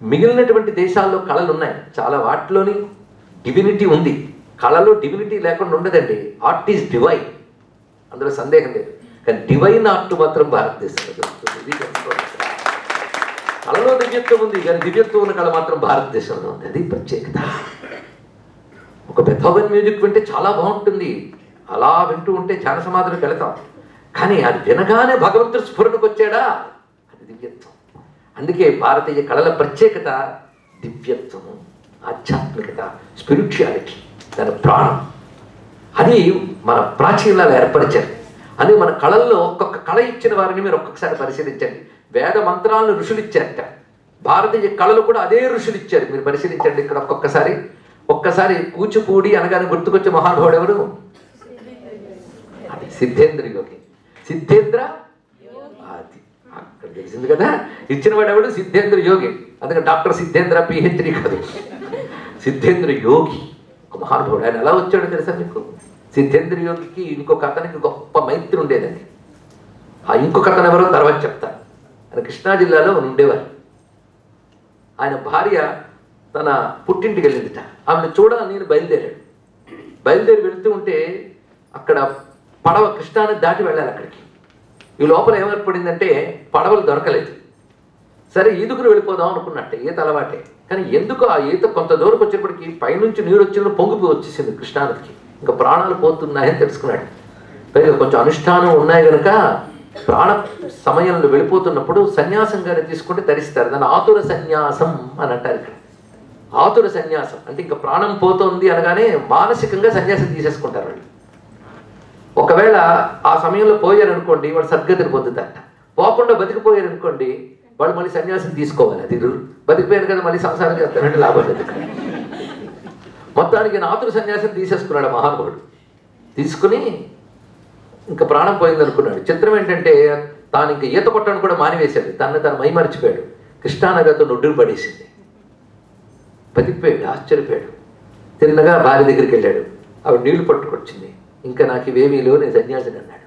మిగిలినటువంటి దేశాల్లో కళలు ఉన్నాయి, చాలా వాటిలోని డివినిటీ ఉంది. కళలో డివినిటీ లేకుండా ఉండదండి. ఆర్ట్ ఈజ్ డివైన్, అందులో సందేహం లేదు. కానీ డివైన్ ఆర్ట్ మాత్రం భారతదేశంలో దొరుకుతుంది. ఇది తెలుసుకోవాలి. కళలో దివ్యత్వం ఉంది, కానీ దివ్యత్వం ఉన్న కళ మాత్రం భారతదేశంలో ఉంది. అది ప్రత్యేకత. ఒక బెథోవెన్ మ్యూజిక్ వింటే చాలా బాగుంటుంది, అలా వింటూ ఉంటే ధ్యాన సమాధిలోకి వెళతాం. కానీ అది వినగానే భగవంతుడు స్ఫురణకు వచ్చాడా, అది దివ్యత్వం. అందుకే భారతీయ కళల ప్రత్యేకత దివ్యత్వము, ఆధ్యాత్మికత, స్పిరిచువాలిటీ, దాని ప్రాణం. అది మన ప్రాచీనాలు ఏర్పరిచారు. అది మన కళల్లో ఒక్కొక్క కళ ఇచ్చిన వారిని మీరు ఒక్కొక్కసారి పరిశీలించండి. వేద మంత్రాలను ఋషులు ఇచ్చారట, భారతీయ కళలు కూడా అదే ఋషులు ఇచ్చారు. మీరు పరిశీలించండి ఇక్కడ ఒక్కసారి కూచిపూడి అనగానే గుర్తుకొచ్చే మహానుభావుడు ఎవరు? అది సిద్ధేంద్ర యోగి. సిద్ధేంద్ర అది అక్కడ తెలిసింది కదా, ఇచ్చిన వాడు ఎవడు? సిద్ధేంద్ర యోగి. అందుకే డాక్టర్ సిద్ధేంద్ర పిహెచ్డి కాదు, సిద్ధేంద్ర యోగి ఒక మహానుభావుడు. ఆయన ఎలా వచ్చాడో తెలుసా మీకు? సిద్ధేంద్ర యోగికి ఇంకొక అతనికి గొప్ప మైత్రి ఉండేదండి. ఆ ఇంకొక అతను ఎవరో తర్వాత చెప్తాను. ఆయన కృష్ణా జిల్లాలో ఉండేవారు. ఆయన భార్య తన పుట్టింటికి వెళ్ళిందిట. ఆమెను చూడాలని నేను బయలుదేరి వెళుతూ ఉంటే అక్కడ పడవ కృష్ణాని దాటి వెళ్ళాలి అక్కడికి. ఈ లోపల ఏమేర్పడిందంటే పడవలు దొరకలేదు. సరే ఈదుకుని వెళ్ళిపోదాం అనుకున్నట్టే, ఈత అలవాటే. కానీ ఎందుకు ఆ ఈత కొంత దూరం వచ్చేప్పటికి పైనుంచి నీరు వచ్చిన పొంగిపోయి వచ్చేసింది కృష్ణానదికి. ఇంకా ప్రాణాలు పోతున్నాయని తెలుసుకున్నాడు. పైగా కొంచెం అనుష్ఠానం ఉన్నాయి కనుక ప్రాణ సమయంలో వెళ్ళిపోతున్నప్పుడు సన్యాసంగానే తీసుకుంటే తరిస్తారు. దాన్ని ఆతుర సన్యాసం అని అంటారు. ఇక్కడ ఆతుర సన్యాసం అంటే ఇంకా ప్రాణం పోతుంది అనగానే మానసికంగా సన్యాసం తీసేసుకుంటారు వాళ్ళు. ఒకవేళ ఆ సమయంలో పోయారనుకోండి వాళ్ళు సద్గతిని పొందుతారట. పోకుండా బతికిపోయారనుకోండి వాళ్ళు మళ్ళీ సన్యాసం తీసుకోవాలి. అది బతికిపోయారు కదా మళ్ళీ సంసారం చేస్తారంటే లాభం లేదు. మొత్తానికి ఆతుర సన్యాసం తీసేసుకున్నాడు మహానుభావుడు. తీసుకుని ఇంకా ప్రాణం పోయింది అనుకున్నాడు. చిత్రం ఏంటంటే తాను ఇంకా ఈత కొట్టడం కూడా మానివేశాడు. తను మైమరిచిపోయాడు. కృష్ణానగర్తో నొడ్డును పడేసింది. బతికిపోయాడు, ఆశ్చర్యపోయాడు. తిన్నగా భార్య దగ్గరికి వెళ్ళాడు. ఆవిడ నీళ్లు పట్టుకొచ్చింది. ఇంకా నాకు ఇవేమీ లేవు, నేను సన్యాసిని అన్నాడు.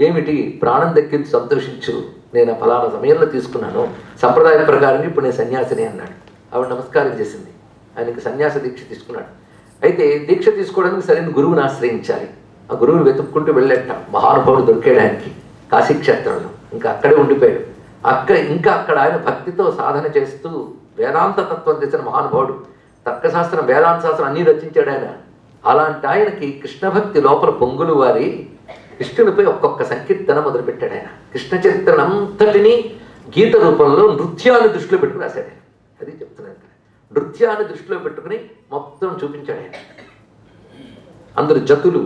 ఏమిటి? ప్రాణం దక్కింది, సంతోషించు, నేను ఫలానా సమయంలో తీసుకున్నాను, సంప్రదాయ ప్రకారం ఇప్పుడు నేను సన్యాసిని అన్నాడు. ఆవిడ నమస్కారం చేసింది. ఆయనకి సన్యాస దీక్ష తీసుకున్నాడు. అయితే దీక్ష తీసుకోవడానికి సరైన గురువుని ఆశ్రయించాలి. ఆ గురువుని వెతుక్కుంటూ వెళ్ళేట. మహానుభావుడు దొరికేయడానికి కాశీక్షేత్రంలో ఇంకా అక్కడే ఉండిపోయాడు. అక్కడ ఆయన భక్తితో సాధన చేస్తూ వేదాంత తత్వం తెచ్చిన మహానుభావుడు. తర్కశాస్త్రం, వేదాంత శాస్త్రం అన్నీ రచించాడు ఆయన. అలాంటి ఆయనకి కృష్ణ భక్తి లోపల పొంగులు వారి కృష్ణునిపై ఒక్కొక్క సంకీర్తన మొదలుపెట్టాడు ఆయన. కృష్ణ చరిత్రను అంతటినీ గీత రూపంలో నృత్యాన్ని దృష్టిలో పెట్టుకుని రాశాడు ఆయన. అది చెప్తున్నాను. నృత్యాన్ని దృష్టిలో పెట్టుకుని మొత్తం చూపించాడు ఆయన. అందరు జతులు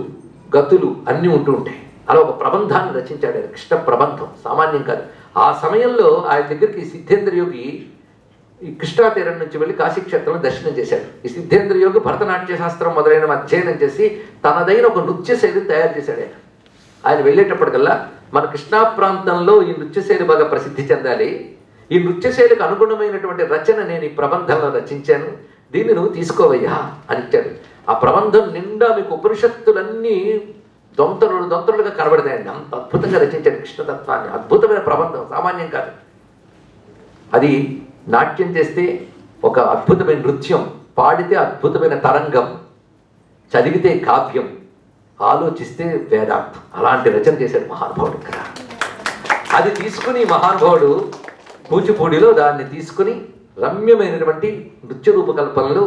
గతులు అన్నీ ఉంటూ ఉంటాయి. అలా ఒక ప్రబంధాన్ని రచించాడు ఆయన. కృష్ణ ప్రబంధం సామాన్యం కాదు. ఆ సమయంలో ఆయన దగ్గరికి సిద్ధేంద్ర యోగి ఈ కృష్ణా తీరం నుంచి వెళ్ళి కాశీక్షేత్రంలో దర్శనం చేశాడు. ఈ సిద్ధేంద్ర యోగి భరతనాట్య శాస్త్రం మొదలైన అధ్యయనం చేసి తనదైన ఒక నృత్య శైలిని తయారు చేశాడు ఆయన. ఆయన వెళ్ళేటప్పటికల్లా మన కృష్ణా ప్రాంతంలో ఈ నృత్య శైలి బాగా ప్రసిద్ధి చెందాలి, ఈ నృత్య శైలికి అనుగుణమైనటువంటి రచన నేను ఈ ప్రబంధంలో రచించాను, దీన్ని నువ్వు తీసుకోవయ్యా అని ఇచ్చాడు. ఆ ప్రబంధం నిండా మీకు ఉపనిషత్తులన్నీ దొంతరులుగా కనబడతాయండి. అంత అద్భుతంగా రచించాడు కృష్ణతత్వాన్ని. అద్భుతమైన ప్రబంధం, సామాన్యం కాదు. అది నాట్యం చేస్తే ఒక అద్భుతమైన నృత్యం, పాడితే అద్భుతమైన తరంగం, చదివితే కావ్యం, ఆలోచిస్తే వేదాంతం. అలాంటి రచన చేశాడు మహానుభావుడు ఇక్కడ. అది తీసుకుని మహానుభావుడు కూచిపూడిలో దాన్ని తీసుకుని రమ్యమైనటువంటి నృత్య రూపకల్పనలు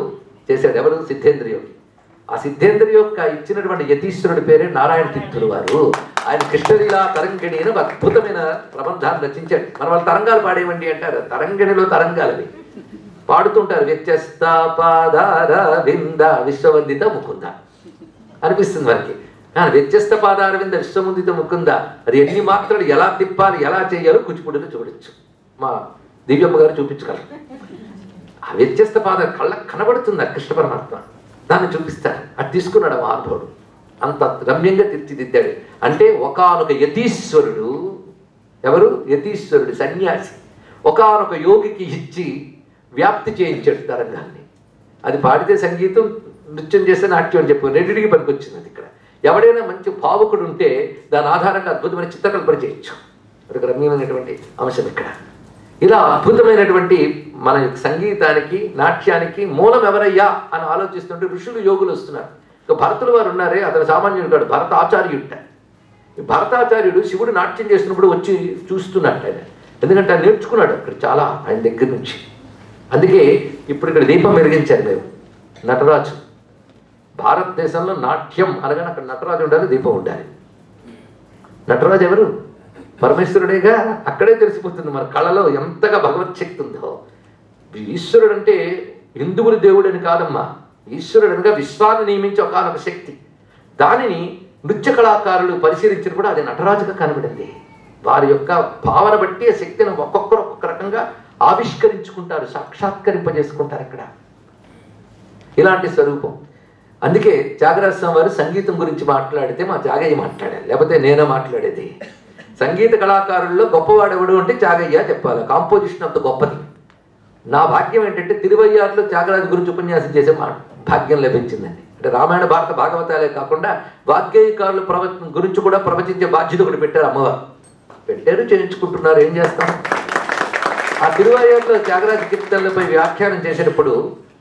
చేశాడు. ఎవరు? సిద్ధేంద్ర యోగి. ఆ సిద్ధేంద్ర యొక్క ఇచ్చినటువంటి యతీశ్వరుడి పేరే నారాయణ తీర్థులు వారు. ఆయన కృష్ణలీలా తరంగిణి అని ఒక అద్భుతమైన ప్రబంధాన్ని రచించాడు. మన వాళ్ళు తరంగాలు పాడేవండి అంటారు. తరంగిణిలో తరంగాలవి పాడుతుంటారు. వ్యత్యస్త పాదార వింద విశ్వవందిత ముకుంద అనిపిస్తుంది వారికి. కానీ వ్యత్యస్త పాదార వింద విశ్వవందిత ముకుంద అది ఎన్ని మాత్రాలు ఎలా తిప్పాలి, ఎలా చేయాలో కూచిపూడిలో చూడొచ్చు. మా దివ్యమ్మ గారు చూపించగలరు. ఆ వ్యత్యస్త పాద కళ్ళకు కనబడుతుంది ఆ కృష్ణ పరమాత్మ, దాన్ని చూపిస్తాడు. అది తీసుకున్నాడు మహానుభావుడు. అంత రమ్యంగా తీర్చిదిద్దాడు. అంటే ఒకానొక యతీశ్వరుడు, ఎవరు? యతీశ్వరుడు సన్యాసి ఒకానొక యోగికి ఇచ్చి వ్యాప్తి చేయించాడు తరంగాన్ని. అది పాడితే సంగీతం, నృత్యం చేస్తే నాట్యం అని చెప్పు రెండింటికి పనికొచ్చింది. అది ఇక్కడ ఎవడైనా మంచి భావుకుడు ఉంటే దాని ఆధారంగా అద్భుతమైన చిత్రకల్పన చేయొచ్చు. అదొక రమ్యమైనటువంటి అంశం ఇక్కడ. ఇలా అద్భుతమైనటువంటి మన సంగీతానికి నాట్యానికి మూలం ఎవరయ్యా అని ఆలోచిస్తుంటే ఋషులు యోగులు వస్తున్నారు. ఇక భరతులు వారు ఉన్నారే, అతను సామాన్యుడు కాడు, భరత ఆచార్యుట. ఈ భరతాచార్యుడు శివుడు నాట్యం చేస్తున్నప్పుడు వచ్చి చూస్తున్నట్టు ఆయన, ఎందుకంటే ఆయన నేర్చుకున్నాడు అక్కడ చాలా ఆయన దగ్గర నుంచి. అందుకే ఇప్పుడు ఇక్కడ దీపం వెలిగించారు మేము. నటరాజు భారతదేశంలో నాట్యం అనగానే అక్కడ నటరాజు ఉండాలి, దీపం ఉండాలి. నటరాజు ఎవరు? పరమేశ్వరుడేగా. అక్కడే తెలిసిపోతుంది మన కళలో ఎంతగా భగవత్ శక్తి ఉందో. ఈశ్వరుడు అంటే హిందువుల దేవుడు అని కాదమ్మా, ఈశ్వరుడు అనగా విశ్వాన్ని నియమించే ఒకనొక శక్తి. దానిని నృత్య కళాకారులు పరిశీలించినప్పుడు అది నటరాజుగా కనబడింది. వారి యొక్క భావన బట్టి ఆ శక్తిని ఒక్కొక్కరు ఒక్కొక్క రకంగా ఆవిష్కరించుకుంటారు, సాక్షాత్కరింపజేసుకుంటారు అక్కడ. ఇలాంటి స్వరూపం. అందుకే త్యాగరాజ స్వామి వారు సంగీతం గురించి మాట్లాడితే మా త్యాగయ్య మాట్లాడాలి, లేకపోతే నేనే మాట్లాడేది. సంగీత కళాకారుల్లో గొప్పవాడెవడు అంటే త్యాగయ్య చెప్పాలి. కాంపోజిషన్ అంత గొప్పది. నా భాగ్యం ఏంటంటే తిరువయ్యారులో త్యాగరాజు గురించి ఉపన్యాసం చేసే భాగ్యం లభించిందండి. అంటే రామాయణ భారత భాగవతాలే కాకుండా వాగ్గేయకారుల గురించి కూడా ప్రవచించే బాధ్యత ఒకటి పెట్టారు అమ్మవారు. పెట్టారు, చేయించుకుంటున్నారు, ఏం చేస్తాం. ఆ తిరువయ్యారులో త్యాగరాజ కీర్తనలపై వ్యాఖ్యానం చేసేటప్పుడు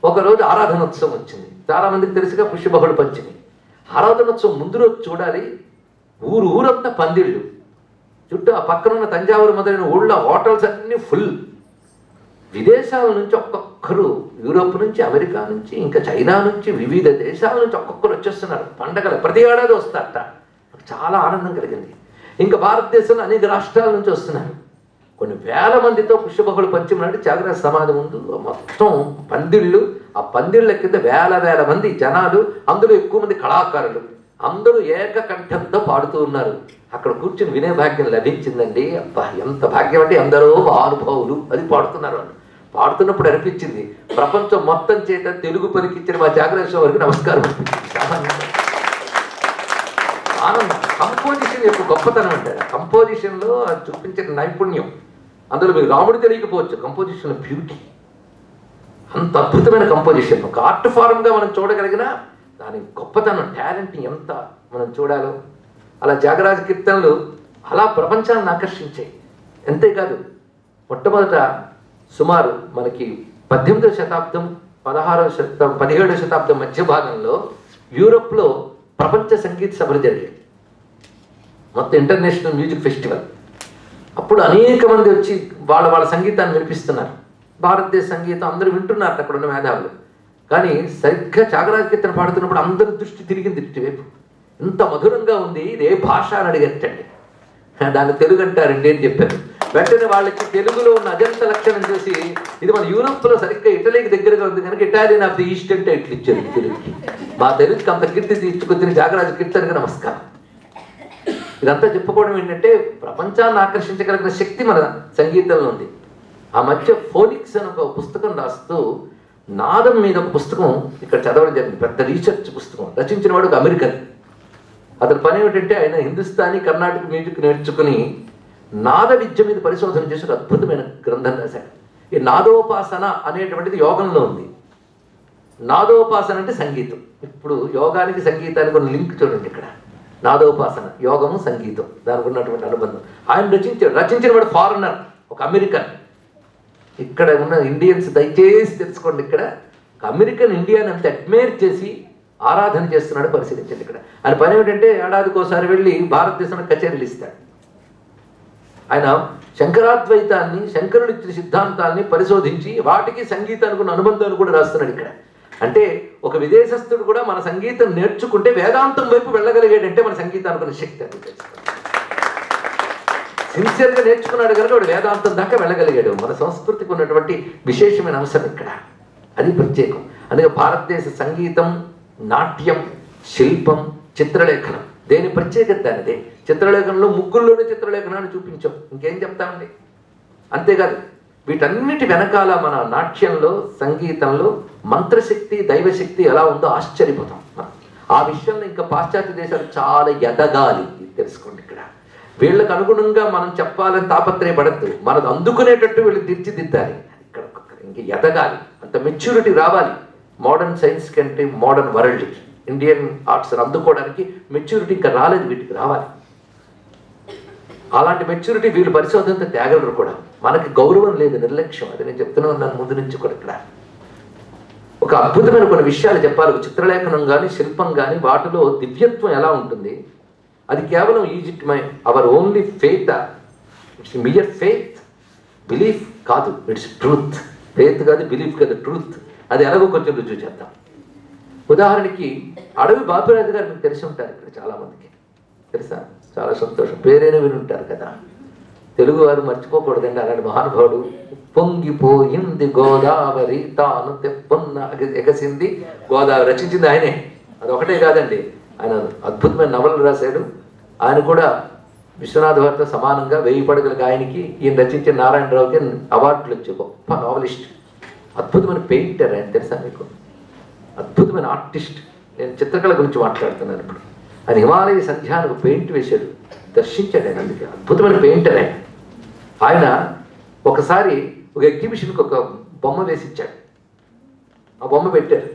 ఒకరోజు ఆరాధనోత్సవం వచ్చింది. చాలా మందికి తెలుసుగా పుష్యబహుళ పంచమి. ఆరాధనోత్సవం ముందు రోజు చూడాలి, ఊరంతా పందిళ్ళు, చుట్టూ ఆ పక్కన ఉన్న తంజావూరు మొదలైన ఊళ్ళో హోటల్స్ అన్నీ ఫుల్. విదేశాల నుంచి ఒక్కొక్కరు, యూరోప్ నుంచి, అమెరికా నుంచి, ఇంకా చైనా నుంచి, వివిధ దేశాల నుంచి ఒక్కొక్కరు వచ్చేస్తున్నారు. పండగలు ప్రతి ఏడాది వస్తారట. నాకు చాలా ఆనందం కలిగింది. ఇంకా భారతదేశంలో అనేక రాష్ట్రాల నుంచి వస్తున్నారు. కొన్ని వేల మందితో పుష్యబహుళ పంచమి నాటి త్యాగరాజ సమాధి ముందు మొత్తం పందిళ్ళు, ఆ పందిళ్ళ కింద వేల మంది జనాలు, అందులో ఎక్కువ మంది కళాకారులు, అందరూ ఏకకంఠంతో పాడుతూ ఉన్నారు. అక్కడ కూర్చుని వినే భాగ్యం లభించిందండి. అబ్బా ఎంత భాగ్యం అంటే అందరూ మహానుభావులు అది పాడుతున్నారు. వాళ్ళు పాడుతున్నప్పుడు అనిపించింది ప్రపంచం మొత్తం చేత తెలుగు పలికించిన మా త్యాగరాజ వారికి నమస్కారం. ఆనందం. కంపోజిషన్ యొక్క గొప్పతనం అంటే కంపోజిషన్లో చూపించిన నైపుణ్యం. అందులో మీకు రాముడు తెలియకపోవచ్చు, కంపోజిషన్ బ్యూటీ అంత అద్భుతమైన కంపోజిషన్. ఒక ఆర్ట్ ఫారంగా మనం చూడగలిగిన దాని గొప్పతనం, టాలెంట్ ఎంత మనం చూడాలో. అలా త్యాగరాజ కీర్తనలు అలా ప్రపంచాన్ని ఆకర్షించాయి. అంతేకాదు మొట్టమొదట సుమారు మనకి 18వ శతాబ్దం 16వ శతాబ్దం 17వ శతాబ్దం మధ్య భాగంలో యూరోప్లో ప్రపంచ సంగీత సభలు జరిగాయి. మొత్తం ఇంటర్నేషనల్ మ్యూజిక్ ఫెస్టివల్. అప్పుడు అనేక మంది వచ్చి వాళ్ళ సంగీతాన్ని వినిపిస్తున్నారు. భారతదేశ సంగీతం అందరూ వింటున్నారు అక్కడ ఉన్న మేధావులు. కానీ సరిగ్గా త్యాగరాజ కీర్తన పాడుతున్నప్పుడు అందరి దృష్టి తిరిగింది ఇటువైపు. ఇంత మధురంగా ఉంది, ఇది ఏ భాష అని అడిగట్టండి. దాన్ని తెలుగు అంటారండి అని చెప్పారు. వెంటనే వాళ్ళకి తెలుగులో ఉన్న అజంత లక్షణం చూసి ఇది మన యూరోప్లో సరిగ్గా ఇటలీకి దగ్గరగా ఉంది కనుక ఇటాలియన్ ఆఫ్ ది ఈస్ట్ అంటే ఇట్లు ఇచ్చారు తెలుగుకి. మా తెలుగుకి అంత కీర్తి తీసుకొచ్చిన త్యాగరాజ కీర్తనకి నమస్కారం. ఇదంతా చెప్పుకోవడం ఏంటంటే ప్రపంచాన్ని ఆకర్షించగలిగిన శక్తి మన సంగీతంలో ఉంది. ఆ మధ్య ఫోనిక్స్ అని ఒక పుస్తకం రాస్తూ నాదం మీద ఒక పుస్తకం ఇక్కడ చదవడం జరిగింది. పెద్ద రీసెర్చ్ పుస్తకం. రచించిన వాడు ఒక అమెరికన్. అతని పని ఏమిటంటే ఆయన హిందుస్థానీ కర్ణాటక మ్యూజిక్ నేర్చుకుని నాద విద్య మీద పరిశోధన చేసి ఒక అద్భుతమైన గ్రంథం రాశాడు. ఈ నాదోపాసన అనేటువంటిది యోగంలో ఉంది. నాదోపాసన అంటే సంగీతం. ఇప్పుడు యోగానికి సంగీతానికి కొన్ని లింక్ చూడండి ఇక్కడ. నాదోపాసన, యోగము, సంగీతం, దానికి ఉన్నటువంటి అనుబంధం. ఆయన రచించిన వాడు ఫారినర్, ఒక అమెరికన్. ఇక్కడ ఉన్న ఇండియన్స్ దయచేసి తెలుసుకోండి. ఇక్కడ ఒక అమెరికన్ ఇండియాని అంత అడ్మైర్ చేసి ఆరాధన చేస్తున్నాడు. పరిశీలించండి. ఇక్కడ ఆయన పని ఏమిటంటే ఏడాదికోసారి వెళ్ళి భారతదేశంలో కచేరీలు ఇస్తాడు. ఆయన శంకరాద్వైతాన్ని, శంకరుడు ఇచ్చిన సిద్ధాంతాన్ని పరిశోధించి వాటికి సంగీతానికి ఉన్న అనుబంధాన్ని కూడా రాస్తున్నాడు ఇక్కడ. అంటే ఒక విదేశస్థుడు కూడా మన సంగీతం నేర్చుకుంటే వేదాంతం వైపు వెళ్ళగలిగాడంటే మన సంగీతానికి ఉన్న శక్తి అని తెలుసుకోండి. సిన్సియర్గా నేర్చుకున్నాడు కనుక వాడు వేదాంతం దాకా వెళ్ళగలిగాడు. మన సంస్కృతికి ఉన్నటువంటి విశేషమైన అంశం ఇక్కడ, అది ప్రత్యేకం. అందుకే భారతదేశ సంగీతం, నాట్యం, శిల్పం, చిత్రలేఖనం దేని ప్రత్యేకత దానిదే. చిత్రలేఖనంలో ముగ్గుల్లోనే చిత్రలేఖనాన్ని చూపించాం, ఇంకేం చెప్తామండి. అంతేకాదు వీటన్నిటి వెనకాల మన నాట్యంలో, సంగీతంలో మంత్రశక్తి, దైవశక్తి ఎలా ఉందో ఆశ్చర్యపోతాం. ఆ విషయంలో ఇంకా పాశ్చాత్య దేశాలు చాలా ఎదగాలి, తెలుసుకోండి. ఇక్కడ వీళ్ళకు అనుగుణంగా మనం చెప్పాలని తాపత్రయపడద్దు, మనది అందుకునేటట్టు వీళ్ళు తీర్చిదిద్దాలి. ఇక్కడ ఇంక ఎదగాలి, అంత మెచ్యూరిటీ రావాలి. మోడర్న్ సైన్స్ కంటే మోడర్న్ వరల్డ్కి, ఇండియన్ ఆర్ట్స్ అందుకోవడానికి మెచ్యూరిటీ ఇంకా రాలేదు, వీటికి రావాలి. అలాంటి మెచ్యూరిటీ వీళ్ళు పరిశోధనతో తేగలరు కూడా. మనకి గౌరవం లేదు, నిర్లక్ష్యం. అది నేను చెప్తూనే ఉన్నాను ముందు నుంచి కూడా. ఇక్కడ ఒక అద్భుతమైన కొన్ని విషయాలు చెప్పాలి. ఒక చిత్రలేఖనం కానీ శిల్పం కానీ వాటిలో దివ్యత్వం ఎలా ఉంటుంది, అది కేవలం ఈజిప్ట్ our only faith, it's mere faith, belief కాదు, ఇట్స్ ట్రూత్. ఫెయిత్ కాదు, బిలీఫ్ కాదు, ట్రూత్. అది ఎలాగో కొంచెం రుజువు చేద్దాం. ఉదాహరణకి అడవి బాపిరాజు గారు మీకు తెలిసి ఉంటారు, ఇక్కడ చాలామందికి తెలుసా? చాలా సంతోషం, పేరైనా వినుంటారు కదా. తెలుగు వారు మర్చిపోకూడదండి అలాంటి మహానుభావుడు. పొంగిపోయింది గోదావరి తాను తెప్పొన్న ఎగసింది గోదావరి. రచించింది ఆయనే, అది ఒకటే కాదండి, ఆయన అద్భుతమైన నవలలు రాశాడు. ఆయన కూడా విశ్వనాథ వారితో సమానంగా 1000 పడగలకు ఆయనకి, ఈయన రచించిన నారాయణరావుకి అవార్డులు వచ్చాయి. గొప్ప నావలిస్ట్, అద్భుతమైన పెయింటర్ ఆయన, తెలుసా మీకు? అద్భుతమైన ఆర్టిస్ట్. నేను చిత్రకళ గురించి మాట్లాడుతున్నాను ఇప్పుడు. ఆయన హిమాలయ సంధ్యానికి పెయింట్ వేశాడు, దర్శించాడు ఆయన. అందుకే అద్భుతమైన పెయింటర్ ఆయన. ఆయన ఒకసారి ఒక ఎగ్జిబిషన్కి ఒక బొమ్మ వేసిచ్చాడు. ఆ బొమ్మ పెట్టారు.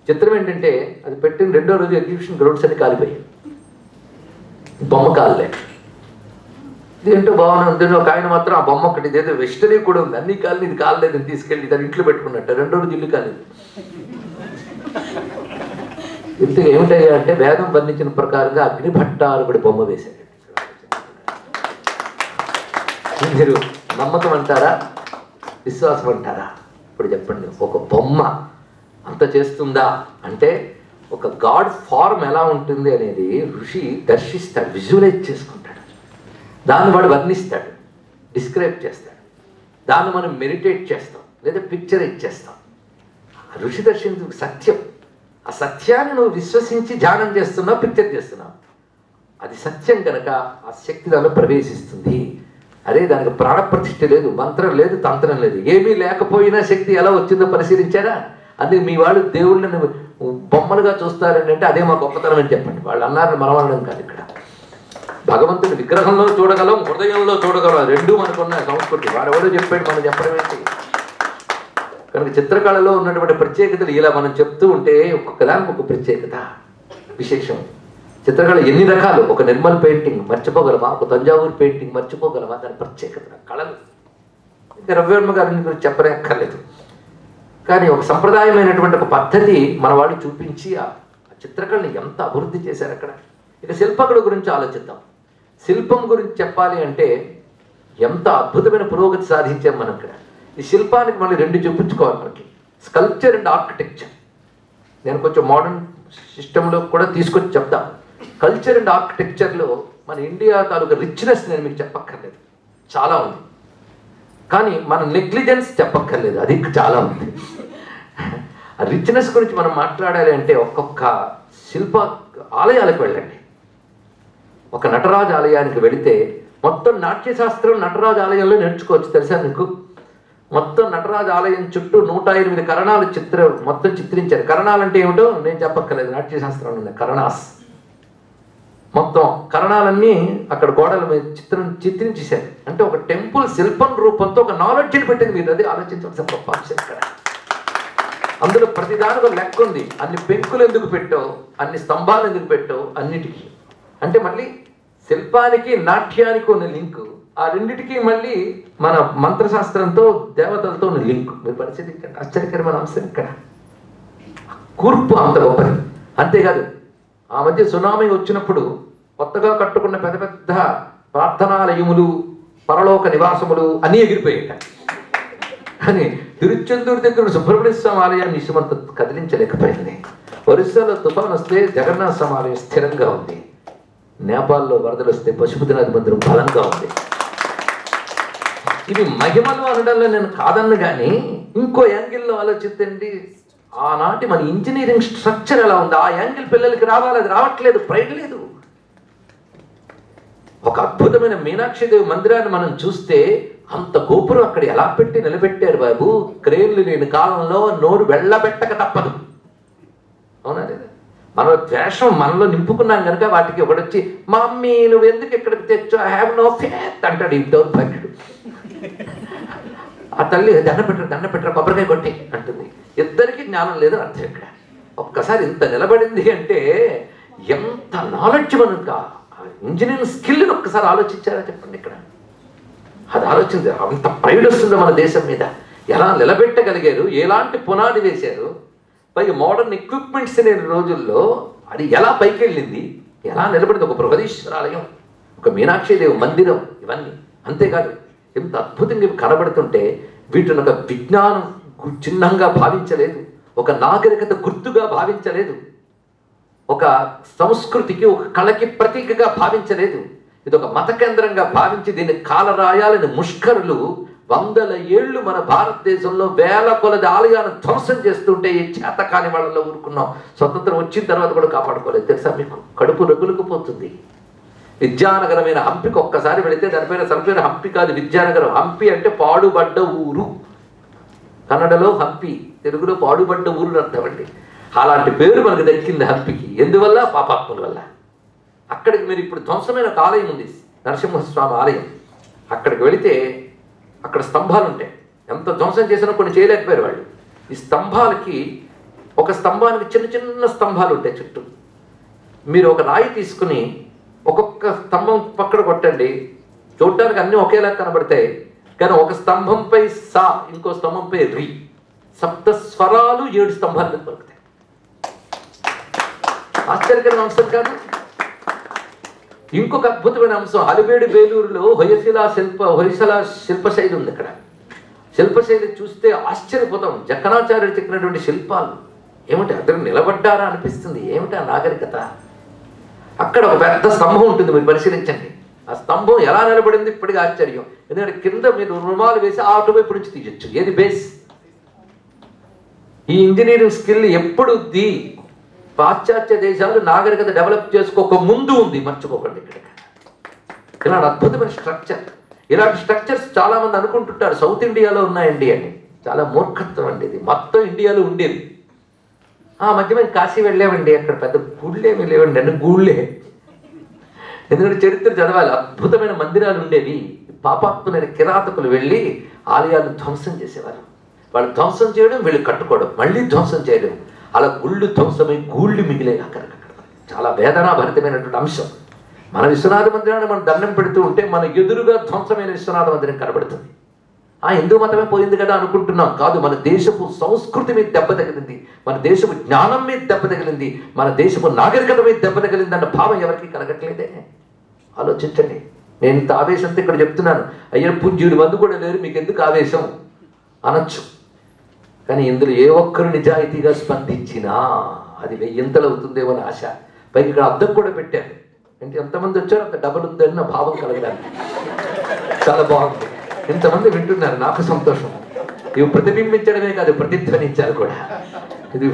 చిత్రం ఏంటంటే అది పెట్టిన 2వ రోజు ఎగ్జిబిషన్ గ్రౌండ్స్ అన్ని కాలిపోయాయి, బొమ్మ కాలలే. ఇదేంటో బాగానే ఉంది. ఒక ఆయన మాత్రం ఆ బొమ్మ ఒకటి ఇదేదో వెస్టరీ కూడా ఉంది, అన్ని కాలని ఇది కాలేదని తీసుకెళ్ళి దాన్ని ఇంట్లో పెట్టుకున్నట్టు 2వ రోజు ఇల్లు కాలేదు. ఇంతగా ఏమిటయ్యా అంటే వేదం వర్ణించిన ప్రకారంగా అగ్నిభట్టారకుడి బొమ్మ వేశాడు. మీరు నమ్మకం అంటారా, విశ్వాసం అంటారా? ఇప్పుడు చెప్పండి, ఒక బొమ్మ అంత చేస్తుందా అంటే ఒక గాడ్ ఫార్మ్ ఎలా ఉంటుంది అనేది ఋషి దర్శిస్తాడు, విజువలైజ్ చేసుకుంటాడు, దాన్ని వాడు వర్ణిస్తాడు, డిస్క్రైబ్ చేస్తాడు, దాన్ని మనం మెడిటేట్ చేస్తాం లేదా పిక్చరైజ్ చేస్తాం. ఋషి దర్శించు సత్యం. ఆ సత్యాన్ని నువ్వు విశ్వసించి ధ్యానం చేస్తున్నావు, పిక్చర్ చేస్తున్నావు. అది సత్యం కనుక ఆ శక్తి దానిలో ప్రవేశిస్తుంది. అరే దానికి ప్రాణప్రతిష్ఠ లేదు, మంత్రం లేదు, తంత్రం లేదు, ఏమీ లేకపోయినా శక్తి ఎలా వచ్చిందో పరిశీలించారా? అందుకే మీ వాళ్ళు దేవుళ్ళని బొమ్మలుగా చూస్తారండి అంటే అదే మా గొప్పతనం అని చెప్పండి. వాళ్ళు అన్నారని మనం అనడం కాదు. ఇక్కడ భగవంతుని విగ్రహంలో చూడగలం, హృదయంలో చూడగలం, రెండూ మనకున్న సంస్కృతి. వాడెవడో చెప్పాడు, మనం చెప్పడం ఏంటి? కనుక చిత్రకళలో ఉన్నటువంటి ప్రత్యేకతలు ఇలా మనం చెప్తూ ఉంటే ఒక్కొక్కదానికి ఒక ప్రత్యేకత, విశేషం. చిత్రకళ ఎన్ని రకాలు. ఒక నిర్మల్ పెయింటింగ్ మర్చిపోగలమా? ఒక తంజావూరు పెయింటింగ్ మర్చిపోగలమా? దాని ప్రత్యేకత కళలు. ఇంకా రవివర్మ గారిని గురించి చెప్పనే అక్కర్లేదు. కానీ ఒక సంప్రదాయమైనటువంటి ఒక పద్ధతి మన వాళ్ళు చూపించి ఆ చిత్రకళని ఎంత అభివృద్ధి చేశారు అక్కడ. ఇక శిల్పకళ గురించి ఆలోచిద్దాం. శిల్పం గురించి చెప్పాలి అంటే ఎంత అద్భుతమైన పురోగతి సాధించాం మనం ఇక్కడ. ఈ శిల్పానికి మళ్ళీ 2 చూపించుకోవాలి మనకి, స్కల్ప్చర్ అండ్ ఆర్కిటెక్చర్. నేను కొంచెం మోడర్న్ సిస్టంలో కూడా తీసుకొచ్చి చెప్తాం. కల్చర్ అండ్ ఆర్కిటెక్చర్లో మన ఇండియా తాలూకా రిచ్నెస్ నేను మీకు చెప్పక్కర్లేదు, చాలా ఉంది. కానీ మన నెగ్లిజెన్స్ చెప్పక్కర్లేదు, అది చాలా ఉంది. ఆ రిచ్నెస్ గురించి మనం మాట్లాడాలి అంటే ఒక్కొక్క శిల్ప ఆలయాలకు వెళ్ళండి. ఒక నటరాజు ఆలయానికి వెళితే మొత్తం నాట్యశాస్త్రం నటరాజు ఆలయంలో నేర్చుకోవచ్చు, తెలుసా మీకు? మొత్తం నటరాజు ఆలయం చుట్టూ 108 కరణాలు మొత్తం చిత్రించారు. కరణాలు అంటే ఏమిటో నేను చెప్పక్కర్లేదు, నాట్యశాస్త్రంలో ఉన్నాయి కరణాస్. మొత్తం కరణాలన్నీ అక్కడ గోడల మీద చిత్రించేశారు. అంటే ఒక టెంపుల్ శిల్పం రూపంతో ఒక నాలెడ్జ్ని పెట్టింది. మీరు అది ఆలోచించవలసిన గొప్ప అంశం ఇక్కడ. అందులో ప్రతిదానికి ఒక లెక్క ఉంది. అన్ని పెంకులు ఎందుకు పెట్టావు, అన్ని స్తంభాలు ఎందుకు పెట్టావు, అన్నిటికీ. అంటే మళ్ళీ శిల్పానికి నాట్యానికి ఉన్న లింకు, ఆ రెండిటికి మళ్ళీ మన మంత్రశాస్త్రంతో దేవతలతో ఉన్న లింకు. మీరు పరిశీలించండి, ఆశ్చర్యకరమైన అంశం ఇక్కడ. కూర్పు అంత గొప్పది. అంతేకాదు, ఆ మధ్య సునామీ వచ్చినప్పుడు కొత్తగా కట్టుకున్న పెద్ద పెద్ద ప్రార్థనాలయములు, పరలోక నివాసములు అన్నీ ఎగిరిపోయాయి. కానీ తిరుచెందూరు దగ్గర సుబ్రహ్మణ్య స్వామి ఆలయాన్ని ఇసుమంత కదిలించలేకపోయింది. ఒరిస్సాలో తుఫాన్ వస్తే జగన్నాథ స్వామి ఆలయం స్థిరంగా ఉంది. నేపాల్లో వరదలు వస్తే పశుపతినాథ్ మందిరం బలంగా ఉంది. ఇవి మహిమలు అనడంలో నేను కాదన్ను, కానీ ఇంకో యాంగిల్లో ఆలోచిద్దండి. ఆనాటి మన ఇంజనీరింగ్ స్ట్రక్చర్ ఎలా ఉంది, ఆ యాంగిల్ పిల్లలకి రావాలి, అది రావట్లేదు, ప్రైడ్ లేదు. ఒక అద్భుతమైన మీనాక్షిదేవి మందిరాన్ని మనం చూస్తే అంత గోపురం అక్కడ ఎలా పెట్టి నిలబెట్టారు బాబు. క్రేన్లు లేని కాలంలో నోరు వెళ్ళబెట్టక తప్పదు, అవునా లేదా? మన ద్వేషం మనలో నింపుకున్నాం కనుక వాటికి ఒకడొచ్చి మమ్మీ నువ్వు ఎందుకు ఇక్కడికి తెచ్చు, ఐ హ్యావ్ నో ఫేత్ అంటాడు ఈ దౌర్భాగ్యుడు. ఆ తల్లి దండ పెట్టరు కొబ్బరికాయ కొట్టి అంటుంది. ఇద్దరికి జ్ఞానం లేదని అర్థం ఇక్కడ. ఒక్కసారి ఇంత నిలబడింది అంటే ఎంత నాలెడ్జ్ మనకు, ఇంజనీరింగ్ స్కిల్ని ఒక్కసారి ఆలోచించారా చెప్పండి. ఇక్కడ అది ఆలోచించారు. అంత ప్రైడ్ వస్తుందో మన దేశం మీద. ఎలా నిలబెట్టగలిగారు, ఎలాంటి పునాది వేశారు, పైగా మోడర్న్ ఎక్విప్మెంట్స్ లేని రోజుల్లో అది ఎలా పైకి వెళ్ళింది, ఎలా నిలబడింది. ఒక బృహదీశ్వరాలయం, ఒక మీనాక్షిదేవి మందిరం, ఇవన్నీ. అంతేకాదు ఎంత అద్భుతంగా ఇవి కనబడుతుంటే వీటిని ఒక విజ్ఞానం చిహ్నంగా భావించలేదు, ఒక నాగరికత గుర్తుగా భావించలేదు, ఒక సంస్కృతికి ఒక కళకి ప్రతీకగా భావించలేదు. ఇది ఒక మత కేంద్రంగా భావించి దీన్ని కాలరాయాలని ముష్కరులు 100 ఏళ్ళు మన భారతదేశంలో వేల కొలది ఆలయాలను ధ్వంసం చేస్తుంటే ఈ చేతకాని వాళ్ళలో ఊరుకున్నాం. స్వతంత్రం వచ్చిన తర్వాత కూడా కాపాడుకోలేదు. తెలుసా మీకు? కడుపు రగులుకుపోతుంది. విద్యానగరమైన హంపికి ఒక్కసారి వెళితే దానిపైన అసలు పేరు హంపి కాదు, విద్యానగరం. హంపి అంటే పాడుబడ్డ ఊరు. కన్నడలో హంపి, తెలుగులో పాడుబడ్డ ఊరు అర్థం అండి. అలాంటి పేరు మనకు దక్కింది హంపికి. ఎందువల్ల? పాపాత్ముల వల్ల. అక్కడికి మీరు ఇప్పుడు ధ్వంసమైన ఒక ఆలయం ఉంది, నరసింహస్వామి ఆలయం. అక్కడికి వెళితే అక్కడ స్తంభాలు ఉంటాయి. ఎంత ధ్వంసం చేసినా కొన్ని చేయలేకపోయారు వాళ్ళు. ఈ స్తంభాలకి, ఒక స్తంభానికి చిన్న చిన్న స్తంభాలు ఉంటాయి చుట్టూ. మీరు ఒక రాయి తీసుకుని ఒక్కొక్క స్తంభం పక్కన కొట్టండి, చూడటానికి అన్నీ ఒకేలా కనబడతాయి. కానీ ఒక స్తంభంపై సా, ఇంకో స్తంభంపై రి, సప్త స్వరాలు 7 స్తంభాల మీద పలుకుతాయి. ఆశ్చర్యకరమైన అంశం కాదు? ఇంకొక అద్భుతమైన అంశం, అలివేడి బేలూరులో హొయసల శిల్పశైలి ఉంది. అక్కడ శిల్పశైలి చూస్తే ఆశ్చర్యపోతాం. జక్కనాచార్యుడు చెక్కినటువంటి శిల్పాలు ఏమిటి, అతను నిలబడ్డారా అనిపిస్తుంది. ఏమిటి ఆ నాగరికత? అక్కడ ఒక పెద్ద స్తంభం ఉంటుంది, మీరు పరిశీలించండి. ఆ స్తంభం ఎలా నిలబడింది ఇప్పటికీ ఆశ్చర్యం. ఎందుకంటే కింద మీరు రుమాలు వేసి అటువైపు నుంచి తీయచ్చు. ఏది బేస్? ఈ ఇంజనీరింగ్ స్కిల్ ఎప్పుడు పాశ్చాత్య దేశాలు నాగరికత డెవలప్ చేసుకోక ముందు ఉంది, మర్చిపోకండి. ఇక్కడ ఇలాంటి అద్భుతమైన స్ట్రక్చర్, ఇలాంటి స్ట్రక్చర్స్ చాలా మంది అనుకుంటుంటారు సౌత్ ఇండియాలో ఉన్నాయండి అని. చాలా మూర్ఖత్వం అండి ఇది. మొత్తం ఇండియాలో ఉండేది. ఆ మధ్య మేము కాశీ వెళ్ళామండి, అక్కడ పెద్ద గుళ్ళేమి లేవండి, అన్ని గూళ్ళే. ఎందుకంటే చరిత్ర చదవాలి. అద్భుతమైన మందిరాలు ఉండేవి. పాపాత్ములైన కిరాతకులు వెళ్ళి ఆలయాలను ధ్వంసం చేసేవారు. వాళ్ళు ధ్వంసం చేయడం, వీళ్ళు కట్టుకోవడం, మళ్ళీ ధ్వంసం చేయడం. అలా గుళ్ళు ధ్వంసమై గూళ్ళు మిగిలే. అక్కడికక్కడ చాలా వేదనాభరితమైనటువంటి అంశం. మన విశ్వనాథ మందిరాన్ని మనం దండం పెడుతూ ఉంటే మన ఎదురుగా ధ్వంసమైన విశ్వనాథ మందిరం కనబడుతుంది. ఆ హిందూ మతమే పోయింది కదా అనుకుంటున్నాం. కాదు, మన దేశపు సంస్కృతి మీద దెబ్బ తగిలింది, మన దేశపు జ్ఞానం మీద దెబ్బ తగిలింది, మన దేశపు నాగరికత మీద దెబ్బ తగిలింది అన్న భావం ఎవరికి కలగట్లేదే? ఆలోచించండి. నేను ఇంత ఆవేశంతో ఇక్కడ చెప్తున్నాను. అయ్యా పూజ్యుడు మందు కూడా లేరు, మీకు ఎందుకు ఆవేశం అనొచ్చు. కానీ ఇందులో ఏ ఒక్కరు నిజాయితీగా స్పందించినా అది 1000 అవుతుందేమో అని ఆశ. పైకి ఇక్కడ అద్దం కూడా పెట్టాను. అంటే ఎంతమంది వచ్చారో అంత డబుల్ ఉందని నా భావం కలగడానికి. చాలా బాగుంది. ఇంతమంది వింటున్నారు, నాకు సంతోషం. ఇవి ప్రతిబింబించడమే కాదు, ప్రతిధ్వనించాలి కూడా. ఇది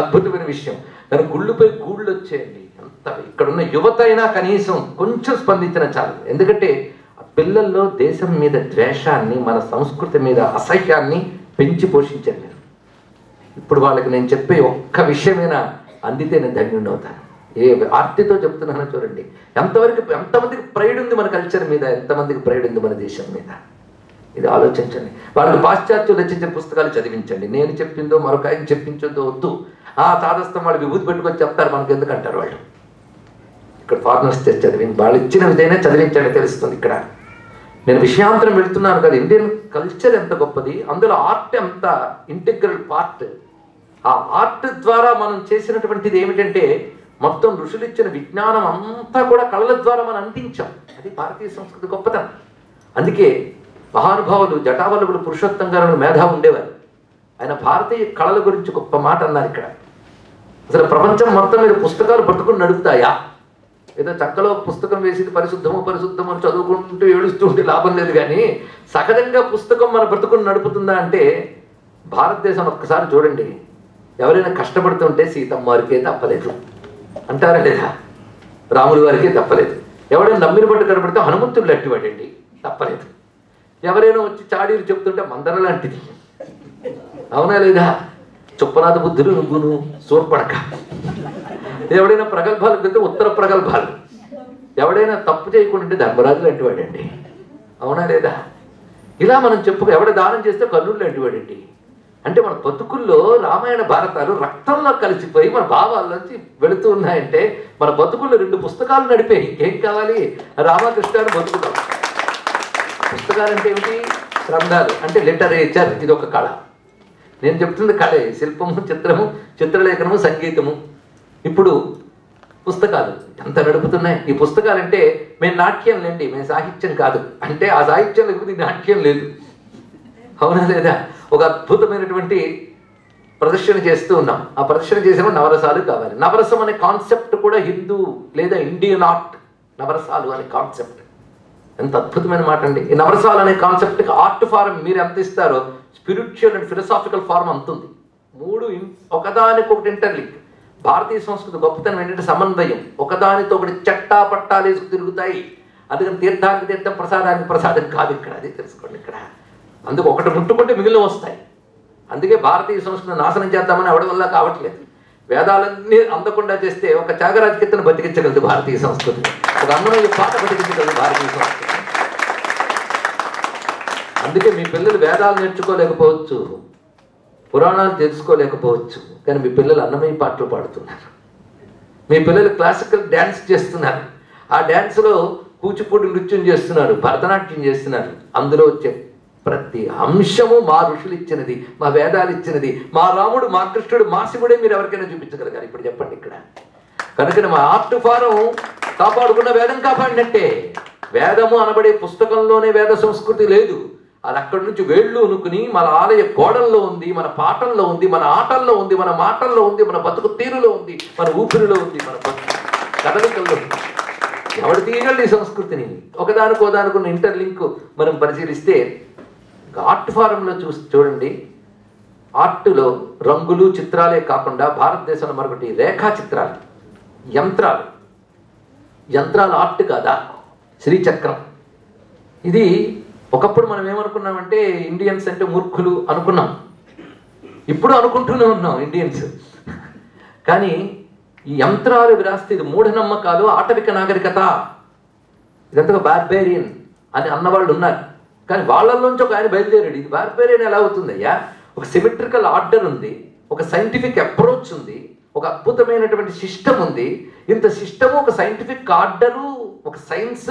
అద్భుతమైన విషయం. కానీ గుళ్ళుపై గూళ్ళు వచ్చేయండి. అంత ఇక్కడున్న యువత అయినా కనీసం కొంచెం స్పందించిన చాలు. ఎందుకంటే పిల్లల్లో దేశం మీద ద్వేషాన్ని, మన సంస్కృతి మీద అసహ్యాన్ని పెంచి పోషించాను నేను. ఇప్పుడు వాళ్ళకి నేను చెప్పే ఒక్క విషయమైనా అందితే నేను ధన్యుడిని అవుతాను. ఏ ఆర్తితో చెప్తున్నానో చూడండి. ఎంతమందికి ప్రైడ్ ఉంది మన కల్చర్ మీద, ఎంతమందికి ప్రైడ్ ఉంది మన దేశం మీద. ఇది ఆలోచించండి. వాళ్ళకి పాశ్చాత్యులు రచించిన పుస్తకాలు చదివించండి. నేను చెప్పిందో మరొక ఆయన చెప్పించొద్దో వద్దు. ఆ చాదస్తం వాళ్ళు విభూతి పెట్టుకొని చెప్తారు, మనకు ఎందుకంటారు వాళ్ళు. ఇక్కడ ఫారినర్స్ చదివింది, వాళ్ళు ఇచ్చిన విధంగా చదివించండి, తెలుస్తుంది. ఇక్కడ నేను విషయాంతరం వెళుతున్నాను కదా. ఇండియన్ కల్చర్ ఎంత గొప్పది, అందులో ఆర్ట్ ఎంత ఇంటిగ్రల్ పార్ట్. ఆ ఆర్ట్ ద్వారా మనం చేసినటువంటిది ఏమిటంటే మొత్తం ఋషులు ఇచ్చిన విజ్ఞానం అంతా కూడా కళల ద్వారా మనం అందించాం. అది భారతీయ సంస్కృతి గొప్పతనం. అందుకే మహానుభావులు జటావల్లుడు పురుషోత్తం గారు మేధావి ఉండేవారు. ఆయన భారతీయ కళల గురించి గొప్ప మాట అన్నారు. ఇక్కడ అసలు ప్రపంచం మొత్తం మీద పుస్తకాలు పట్టుకుని నడుపుతాయా? ఏదో చక్కలో పుస్తకం వేసి పరిశుద్ధము పరిశుద్ధము అని చదువుకుంటూ ఏడుస్తూ ఉంటే లాభం లేదు. కానీ సహజంగా పుస్తకం మన బ్రతుకుని నడుపుతుందా అంటే భారతదేశం ఒక్కసారి చూడండి. ఎవరైనా కష్టపడుతుంటే సీతమ్మ వారికే తప్పలేదు అంటారా లేదా? రాముడి వారికే తప్పలేదు. ఎవరైనా నమ్మిన పట్టు కనబడితే హనుమంతుడు లాంటివాడండి, తప్పలేదు. ఎవరైనా వచ్చి చాడీలు చెప్తుంటే మందర లాంటిది, అవునా లేదా? చుప్పనాథ బుద్ధులు నువ్వును సూర్పడక. ఎవడైనా ప్రగల్భాలు పెడితే ఉత్తర ప్రగల్భాలు. ఎవడైనా తప్పు చేయకుండా ధర్మరాజు లాంటి వాడండి, అవునా లేదా? ఇలా మనం చెప్పుకో. ఎవడ దానం చేస్తే కర్ణుడు లాంటి వాడండి. అంటే మన బతుకుల్లో రామాయణ భారతాలు రక్తంలో కలిసిపోయి మన భావాల్లోంచి వెళుతూ ఉన్నాయంటే మన బతుకుల్లో 2 పుస్తకాలు నడిపే ఇంకేం కావాలి? రామకృష్ణ బతుకుతాం. పుస్తకాలు అంటే ఏమిటి? గ్రంథాలు అంటే లిటరేచర్, ఇది ఒక కళ. నేను చెప్తుంది కళే, శిల్పము, చిత్రము, చిత్రలేఖనము, సంగీతము. ఇప్పుడు పుస్తకాలు ఎంత నడుపుతున్నాయి. ఈ పుస్తకాలు అంటే మేము నాట్యం లేండి, మేము సాహిత్యం కాదు అంటే ఆ సాహిత్యం లేకపోతే నాట్యం లేదు, అవునా లేదా? ఒక అద్భుతమైనటువంటి ప్రదర్శన చేస్తూ ఉన్నాం. ఆ ప్రదర్శన చేసిన నవరసాలు కావాలి. నవరసం అనే కాన్సెప్ట్ కూడా హిందూ లేదా ఇండియన్ ఆర్ట్, నవరసాలు అనే కాన్సెప్ట్ ఎంత అద్భుతమైన మాట అండి. ఈ నవరసాలు అనే కాన్సెప్ట్కి ఆర్ట్ ఫారం మీరు ఎంత ఇస్తారో స్పిరిచువల్ అండ్ ఫిలసాఫికల్ ఫారం అంతుంది. మూడు ఒకదానికొకటి ఇంటర్లింక్. భారతీయ సంస్కృతి గొప్పతనం ఏంటంటే సమన్వయం. ఒకదానితో ఒకటి చట్టా పట్టాలు వేసుకు తిరుగుతాయి. అందుకని తీర్థానికి తీర్థం, ప్రసాదానికి ప్రసాదం కాదు ఇక్కడ, అది తెలుసుకోండి ఇక్కడ. అందుకు ఒకటి ముట్టుకుంటే మిగిలిన వస్తాయి. అందుకే భారతీయ సంస్కృతిని నాశనం చేద్దామని అవడం వల్ల కావట్లేదు. వేదాలన్నీ అందకుండా చేస్తే ఒక త్యాగరాజ కీర్తన బతికించగలదు భారతీయ సంస్కృతి, ఒక అన్నమయ్య పాట బతికించగలదు భారతీయ సంస్కృతి. అందుకే మీ పిల్లలు వేదాలు నేర్చుకోలేకపోవచ్చు, పురాణాలు తెలుసుకోలేకపోవచ్చు, కానీ మీ పిల్లలు అన్నమయ్య పాటలు పాడుతున్నారు. మీ పిల్లలు క్లాసికల్ డ్యాన్స్ చేస్తున్నారు. ఆ డ్యాన్స్లో కూచిపూడి నృత్యం చేస్తున్నారు, భరతనాట్యం చేస్తున్నారు. అందులో వచ్చే ప్రతి అంశము మా ఋషులు ఇచ్చినది, మా వేదాలు ఇచ్చినది. మా రాముడు, మా కృష్ణుడు, మా శివుడే మీరు ఎవరికైనా చూపించగలగాలి. ఇప్పుడు చెప్పండి ఇక్కడ. కనుక మా ఆర్ట్ ఫారం కాపాడుకున్న వేదం కాపాడినట్టే. వేదము అనబడే పుస్తకంలోనే వేద సంస్కృతి లేదు. అది అక్కడి నుంచి వేళ్ళు ఉనుకుని మన ఆలయ గోడల్లో ఉంది, మన పాటల్లో ఉంది, మన ఆటల్లో ఉంది, మన మాటల్లో ఉంది, మన బతుకు తీరులో ఉంది, మన ఊపిరిలో ఉంది, మన కదలికల్లో ఉంది. ఎవడు తీయగలడు ఈ సంస్కృతిని? ఒకదానికోదానికున్న ఇంటర్లింక్ మనం పరిశీలిస్తే ఆర్ట్ ఫారంలో చూడండి. ఆర్టులో రంగులు, చిత్రాలే కాకుండా భారతదేశంలో మరొకటి రేఖా చిత్రాలు, యంత్రాలు. యంత్రాలు ఆర్ట్ కాదా? శ్రీచక్రం. ఇది ఒకప్పుడు మనం ఏమనుకున్నామంటే ఇండియన్స్ అంటే మూర్ఖులు అనుకున్నాం, ఇప్పుడు అనుకుంటూనే ఉన్నాం ఇండియన్స్. కానీ ఈ యంత్రాలు విరాస్తే ఇది మూఢనమ్మకాలు, ఆటవిక నాగరికత, ఇదంతా బార్బేరియన్ అని అన్నవాళ్ళు ఉన్నారు. కానీ వాళ్ళల్లోంచి ఒక ఆయన బయలుదేరాడు. ఇది బార్బేరియన్ ఎలా అవుతుందయ్యా? ఒక సిమెట్రికల్ ఆర్డర్ ఉంది, ఒక సైంటిఫిక్ అప్రోచ్ ఉంది, ఒక అద్భుతమైనటువంటి సిస్టమ్ ఉంది. ఇంత సిస్టము, ఒక సైంటిఫిక్ ఆర్డరు, ఒక సైన్స్,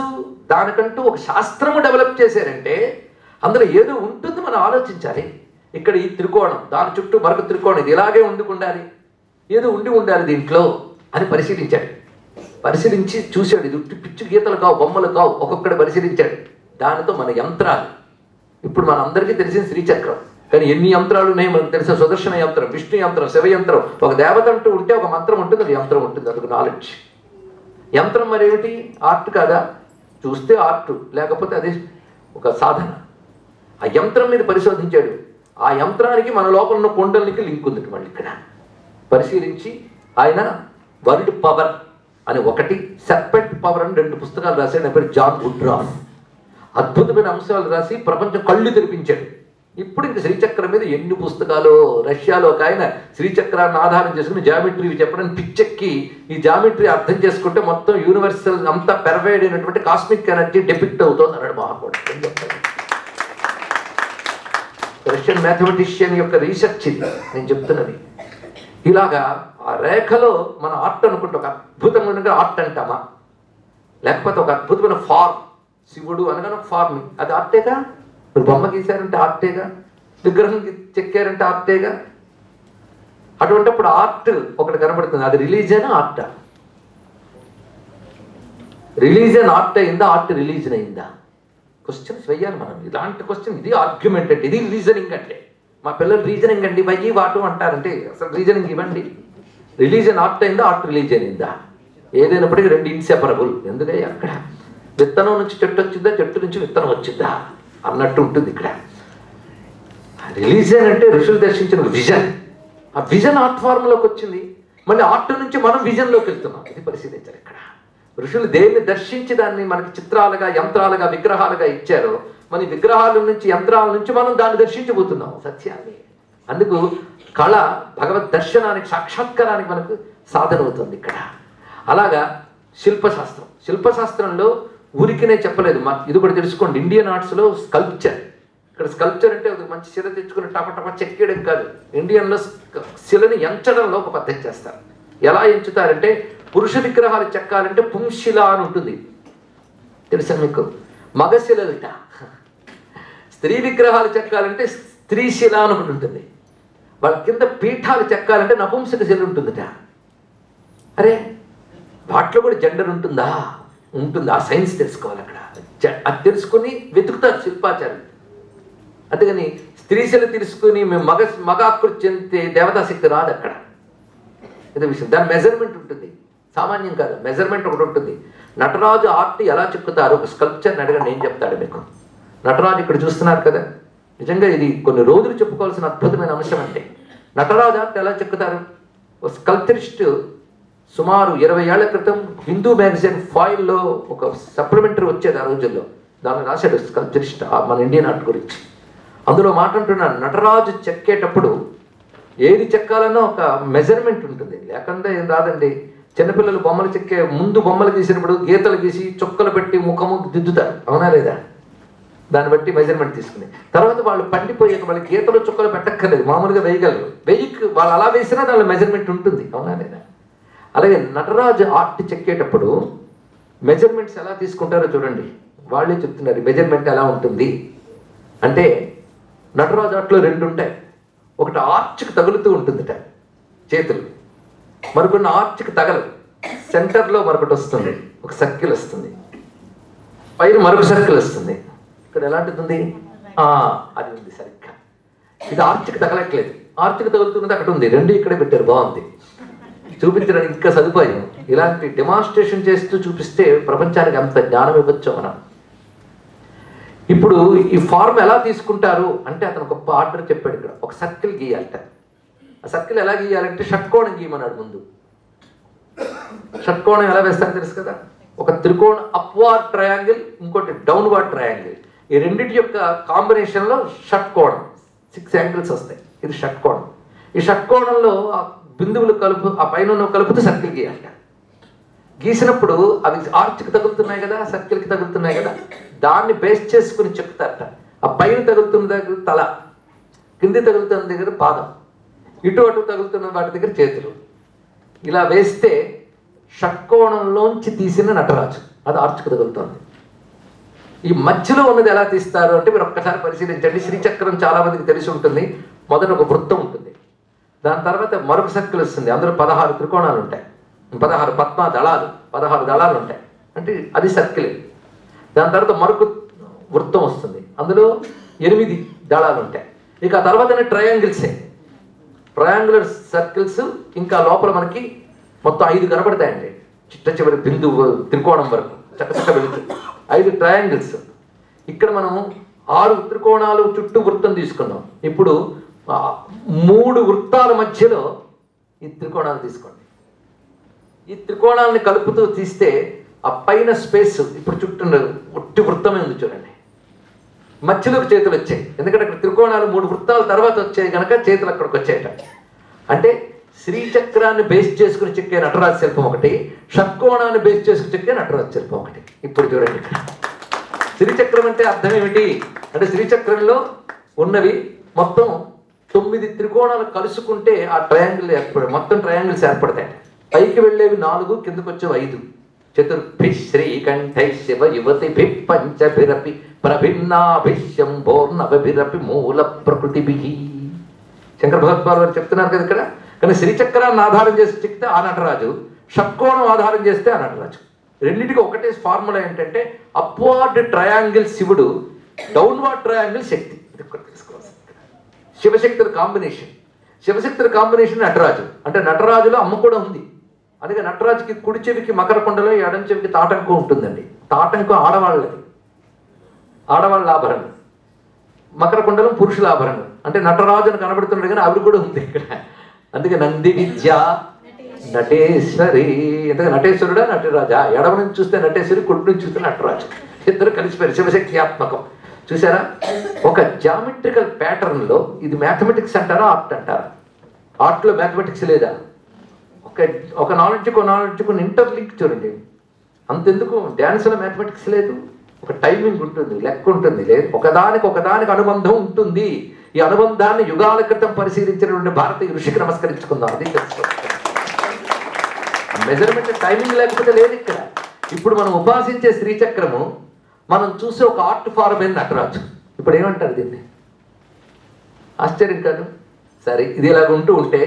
దానికంటూ ఒక శాస్త్రము డెవలప్ చేశారంటే అందులో ఏదో ఉంటుంది, మనం ఆలోచించాలి. ఇక్కడ ఈ త్రికోణం, దాని చుట్టూ మరొక త్రికోణం, ఇది ఇలాగే ఉండాలి, ఏదో ఉండాలి దీంట్లో అని పరిశీలించాడు. పరిశీలించి చూశాడు, ఇది పిచ్చు గీతలు కావు, బొమ్మలు కావు, ఒక్కొక్కటి పరిశీలించాడు. దానితో మన యంత్రాలు, ఇప్పుడు మన అందరికీ తెలిసిన శ్రీచక్రం, కానీ ఎన్ని యంత్రాలు ఉన్నాయి మనకు తెలిసిన సుదర్శన యంత్రం, విష్ణు యంత్రం, శివ యంత్రం. ఒక దేవత అంటూ ఉంటే ఒక మంత్రం ఉంటుంది, అది యంత్రం ఉంటుంది, అందుకు నాలెడ్జ్. యంత్రం మరేమిటి? ఆర్ట్ కాదా? చూస్తే ఆర్ట్, లేకపోతే అది ఒక సాధన. ఆ యంత్రం మీద పరిశోధించాడు. ఆ యంత్రానికి మన లోపల ఉన్న కుండలికి లింక్ ఉంది. మళ్ళీ ఇక్కడ పరిశీలించి ఆయన వరల్డ్ పవర్ అని ఒకటి, సర్పెంట్ పవర్ అని 2 పుస్తకాలు రాశాడు. నా పేరు జాన్ వుడ్రాఫ్. అద్భుతమైన అంశాలు రాసి ప్రపంచం కళ్ళు తెరిపించాడు. ఇప్పుడు ఇంక శ్రీచక్రం మీద ఎన్ని పుస్తకాలు. రష్యాలో ఒక ఆయన శ్రీచక్రాన్ని ఆధారం చేసుకుని జామెట్రీ చెప్పడానికి పిచ్చెక్కి, ఈ జామెట్రీ అర్థం చేసుకుంటే మొత్తం యూనివర్సల్ అంతా పెర్వేడ్ అయినటువంటి కాస్మిక్ ఎనర్జీ డిపిక్ట్ అవుతుంది అన్నాడు మహాత్ముడు. రష్యన్ మ్యాథమెటిషియన్ యొక్క రీసెర్చ్ ఇది నేను చెప్తున్నది. ఇలాగా ఆ రేఖలో మన ఆర్ట్ అనుకుంటే ఒక అద్భుతమైన ఆర్ట్ అంటామా? లేకపోతే ఒక అద్భుతమైన ఫార్మ్, శివుడు అనగానే ఒక ఫార్మ్, అది ఆర్టేగా. మీరు బొమ్మ గీశారంటే ఆర్టేగా, విగ్రహం చెక్కారంటే ఆర్టేగా. అటువంటిప్పుడు ఆర్ట్ ఒకటి కనబడుతుంది, అది రిలీజియన్ ఆర్ట్. రిలీజియన్ ఆర్ట్ అయిందా, ఆర్ట్ రిలీజన్ అయిందా? క్వశ్చన్స్ వెయ్యాలి మనం. ఇలాంటి క్వశ్చన్, ఇది ఆర్గ్యుమెంట్ అంటే, ఇది రీజనింగ్ అంటే. మా పిల్లలు రీజనింగ్ అండి వయ్యి వాటు అంటారంటే అసలు రీజనింగ్ ఇవ్వండి. రిలీజియన్ ఆర్ట్ అయిందా, ఆర్ట్ రిలీజియన్ అయిందా? ఏదైనప్పటికీ 2 ఇన్సెపరబుల్. ఎందుకంటే అక్కడ విత్తనం నుంచి చెట్టు వచ్చిందా, చెట్టు నుంచి విత్తనం వచ్చిందా అన్నట్టు ఉంటుంది ఇక్కడ. రిలీజియన్ అంటే ఋషులు దర్శించిన విజన్, ఆ విజన్ ఆర్ట్ ఫార్మ్లోకి వచ్చింది. మళ్ళీ ఆర్ట్ నుంచి మనం విజన్లోకి వెళ్తున్నాం. ఇది పరిశీలించాలి ఇక్కడ. ఋషులు దేన్ని దర్శించి దాన్ని మనకి చిత్రాలుగా, యంత్రాలుగా, విగ్రహాలుగా ఇచ్చారో, మన విగ్రహాల నుంచి, యంత్రాల నుంచి మనం దాన్ని దర్శించబోతున్నాం సత్యాన్ని. అందుకు కళ భగవద్ దర్శనానికి, సాక్షాత్కారానికి మనకు సాధన అవుతుంది ఇక్కడ. అలాగా శిల్పశాస్త్రం. శిల్పశాస్త్రంలో ఊరికినే చెప్పలేదు, ఇది కూడా తెలుసుకోండి. ఇండియన్ ఆర్ట్స్లో స్కల్ప్చర్. ఇక్కడ స్కల్ప్చర్ అంటే ఒక మంచి శిల తెచ్చుకుని టపటప చెక్కేయడం కాదు. ఇండియన్లో శిలని ఎంచడంలో ఒక పద్ధతి చేస్తారు. ఎలా ఎంచుతారంటే, పురుష విగ్రహాలు చెక్కాలంటే పుంశిల అని ఉంటుంది, తెలుసా మీకు? మగశిలలుట స్త్రీ విగ్రహాలు చెక్కాలంటే స్త్రీశిల అని ఒకటి ఉంటుంది, వాళ్ళ కింద పీఠాలు చెక్కాలంటే నపుంసక శిల ఉంటుందట. అరే వాటిలో కూడా జెండర్ ఉంటుందా? ఉంటుంది. ఆ సైన్స్ తెలుసుకోవాలి అక్కడ. అది తెలుసుకుని వెతుకుతారు శిల్పాచార్యులు. అందుకని స్త్రీశిల తెలుసుకుని మేము మగ ఆకృతి చెందితే దేవతాశక్తి రాదు అక్కడ. ఇదే విషయం. దాని మెజర్మెంట్ ఉంటుంది, సామాన్యం కాదు. మెజర్మెంట్ ఒకటి ఉంటుంది. నటరాజు ఆర్ట్ ఎలా చెక్కుతారు ఒక స్కల్ప్చర్ని అడగండి, ఏం చెప్తాడు మీకు. నటరాజు ఇక్కడ చూస్తున్నారు కదా, నిజంగా ఇది కొన్ని రోజులు చెప్పుకోవాల్సిన అద్భుతమైన అంశం. అంటే నటరాజు ఆర్ట్ ఎలా చెక్కుతారు? ఒక స్కల్ప్చరిస్ట్ సుమారు 20 ఏళ్ల క్రితం హిందూ మ్యాగజైన్ ఫాయిల్లో ఒక సప్లిమెంటరీ వచ్చేది ఆ రోజుల్లో. దాన్ని రాశాడు స్కల్ప్చరిస్ట్ మన ఇండియన్ ఆర్ట్ గురించి. అందులో మాట్లాడుతున్నాను, నటరాజు చెక్కేటప్పుడు ఏది చెక్కాలన్నా ఒక మెజర్మెంట్ ఉంటుంది, లేకుండా ఏం రాదండి. చిన్నపిల్లలు బొమ్మలు చెక్కే ముందు బొమ్మలు గీసినప్పుడు గీతలు గీసి చొక్కలు పెట్టి ముఖము దిద్దుతారు, అవునా లేదా? దాన్ని బట్టి మెజర్మెంట్ తీసుకుని తర్వాత వాళ్ళు పండిపోయాక వాళ్ళకి గీతలు చుక్కలు పెట్టక్కర్లేదు, మామూలుగా వేయగలరు. వాళ్ళు అలా వేసినా దానిలో మెజర్మెంట్ ఉంటుంది, అవునా లేదా? అలాగే నటరాజు ఆర్ట్ చెక్కేటప్పుడు మెజర్మెంట్స్ ఎలా తీసుకుంటారో చూడండి. వాళ్ళే చెప్తున్నారు మెజర్మెంట్ ఎలా ఉంటుంది అంటే. నటరాజు ఆర్ట్లో 2 ఉంటాయి. ఒకటి ఆర్చ్కి తగులుతూ ఉంటుందిట చేతులు, మరికొన్ని ఆర్చ్కి తగలవు. సెంటర్లో మరొకటి వస్తుంది, ఒక సర్కిల్ వస్తుంది, పైన మరొక సర్కిల్ వస్తుంది. ఇక్కడ ఎలాంటిది ఉంది? అది ఉంది సరిగ్గా. ఇది ఆర్చ్కి తగలట్లేదు, ఆర్చ్కి తగులుతున్నది అక్కడ ఉంది. 2 ఇక్కడే పెట్టారు, బాగుంది. చూపించడానికి ఇంకా సదుపాయం. ఇలాంటి డెమాన్స్ట్రేషన్ చేస్తూ చూపిస్తే ప్రపంచానికి అంత జ్ఞానం ఇవ్వచ్చు మనం. ఇప్పుడు ఈ ఫార్మ్ ఎలా తీసుకుంటారు అంటే అతను గొప్ప ఆర్డర్ చెప్పాడు. ఇక్కడ ఒక సర్కిల్ గీయాలట. ఆ సర్కిల్ ఎలా గీయాలంటే షట్కోణం గీయమన్నాడు ముందు. షట్కోణం ఎలా వేస్తారో తెలుసు కదా, ఒక త్రికోణం అప్వార్డ్ ట్రయాంగిల్, ఇంకోటి డౌన్వార్డ్ ట్రయాంగిల్. ఈ రెండింటి యొక్క కాంబినేషన్లో షట్కోణం, 6 యాంగిల్స్ వస్తాయి. ఇది షట్కోణం. ఈ షట్కోణంలో ఆ బిందువులు ఆ పైన కలుపుతూ సర్కిల్ గీయాలట. గీసినప్పుడు అవి ఆర్చ్కి తగులుతున్నాయి కదా, సర్కిల్కి తగులుతున్నాయి కదా, దాన్ని బేస్ చేసుకుని చెప్తారట. ఆ పైన తగులుతున్న దగ్గర తల, కింది తగులుతున్న దగ్గర పాదం, ఇటు అటు తగులుతున్న వాటి దగ్గర చేతులు. ఇలా వేస్తే షట్కోణంలోంచి తీసిన నటరాజు అది ఆర్చ్కి తగులుతుంది. ఈ మధ్యలో ఉన్నది ఎలా తీస్తారు అంటే మీరు ఒక్కసారి పరిశీలించండి. శ్రీచక్రం చాలా మందికి తెలిసి ఉంటుంది. మొదట ఒక వృత్తం ఉంటుంది, దాని తర్వాత మరొక సర్కిల్ వస్తుంది, అందులో 16 త్రికోణాలు ఉంటాయి, 16 పద్మ దళాలు, 16 దళాలు ఉంటాయి, అంటే అది సర్కిల్. దాని తర్వాత మరొక వృత్తం వస్తుంది, అందులో 8 దళాలు ఉంటాయి. ఇక ఆ తర్వాతనే ట్రయాంగిల్సే, ట్రయాంగులర్ సర్కిల్స్. ఇంకా లోపల మనకి మొత్తం 5 కనపడతాయండి, చిట్ట చివరి బిందువు త్రికోణం వరకు చక్కచక్క వెళుతుంది. 5 ట్రయాంగిల్స్. ఇక్కడ మనం 6 త్రికోణాలు చుట్టూ వృత్తం తీసుకున్నాం. ఇప్పుడు 3 వృత్తాల మధ్యలో ఈ త్రికోణాలు తీసుకోండి. ఈ త్రికోణాలని కలుపుతూ తీస్తే ఆ పైన స్పేస్ ఇప్పుడు చుట్టూ ఒట్టి వృత్తమే ఉంది చూడండి. మధ్యలోకి చేతులు వచ్చాయి, ఎందుకంటే అక్కడ త్రికోణాలు 3 వృత్తాల తర్వాత వచ్చాయి కనుక చేతులు అక్కడికి వచ్చాయట. అంటే శ్రీచక్రాన్ని బేస్ చేసుకుని చెక్కే నటరాజ శిల్పం ఒకటి, షట్కోణాన్ని బేస్ చేసుకుని చెక్కే నటరాజ శిల్పం ఒకటి. ఇప్పుడు చూడండి, శ్రీచక్రం అంటే అర్థం ఏమిటి అంటే శ్రీచక్రంలో ఉన్నవి మొత్తం 9 త్రికోణాలు కలుసుకుంటే ఆ ట్రయాంగిల్ మొత్తం ట్రయాంగిల్స్ ఏర్పడతాయి. పైకి వెళ్ళేవి 4, కిందకు వచ్చేవి 5. చతుర్భి శ్రీకంఠై శివ యువతి పంచభిరపి ప్రభిన్నాభిశంభోర్నభిరపి మూల ప్రకృతిభి. శంకర భగవత్పాల్ గారు చెప్తున్నారు కదా ఇక్కడ. కానీ శ్రీచక్రాన్ని ఆధారం చేసి చెప్తే ఆ నటరాజు, షట్కోణం ఆధారం చేస్తే ఆ నటరాజు. రెండింటికి ఒకటే ఫార్ములా ఏంటంటే అప్వార్డ్ ట్రయాంగిల్ శివుడు, డౌన్వార్డ్ ట్రయాంగిల్ శక్తి. శివశక్తుల కాంబినేషన్, శివశక్తుల కాంబినేషన్ నటరాజు. అంటే నటరాజులో అమ్మ కూడా ఉంది. అందుకే నటరాజుకి కుడి చెవికి మకర కుండలో, ఎడం చెవికి తాటంకం ఉంటుందండి. తాటంకం ఆడవాళ్ళది, ఆడవాళ్ళ ఆభరణం. మకర కుండలం పురుషుల ఆభరణం. అంటే నటరాజును కనబడుతున్నాడు కానీ ఆవిడ కూడా ఉంది ఇక్కడ. అందుకే నంది విద్య నటేశ్వరి. ఎందుకంటే నటేశ్వరుడా నటరాజా, ఎడమ నుంచి చూస్తే నటేశ్వరి, కుడి నుంచి చూస్తే నటరాజు, ఇద్దరు కలిసిపోయారు. శివశక్త్యాత్మకం. చూసారా? ఒక జామెట్రికల్ ప్యాటర్న్లో ఇది మ్యాథమెటిక్స్ అంటారా, ఆర్ట్ అంటారా? ఆర్ట్లో మ్యాథమెటిక్స్ లేదా? ఒక నాలెడ్జ్కు ఇంటర్లింక్ చూడండి. అంతెందుకు డ్యాన్స్లో మ్యాథమెటిక్స్ లేదు, ఒక టైమింగ్ ఉంటుంది, లెక్క ఉంటుంది, లేదు ఒకదానికి అనుబంధం ఉంటుంది. ఈ అనుబంధాన్ని యుగాల క్రితం పరిశీలించినటువంటి భారతీయ ఋషికి నమస్కరించుకుందాం. అది మెజర్మెంట్ టైమింగ్ లేకపోతే లేదు ఇక్కడ. ఇప్పుడు మనం ఉపాసించే శ్రీచక్రము, మనం చూసే ఒక ఆర్ట్ ఫార్మ్ అయిన నటరాజు. ఇప్పుడు ఏమంటారు దీన్ని? ఆశ్చర్యం కాదు? సరే, ఇది ఇలాగ ఉంటే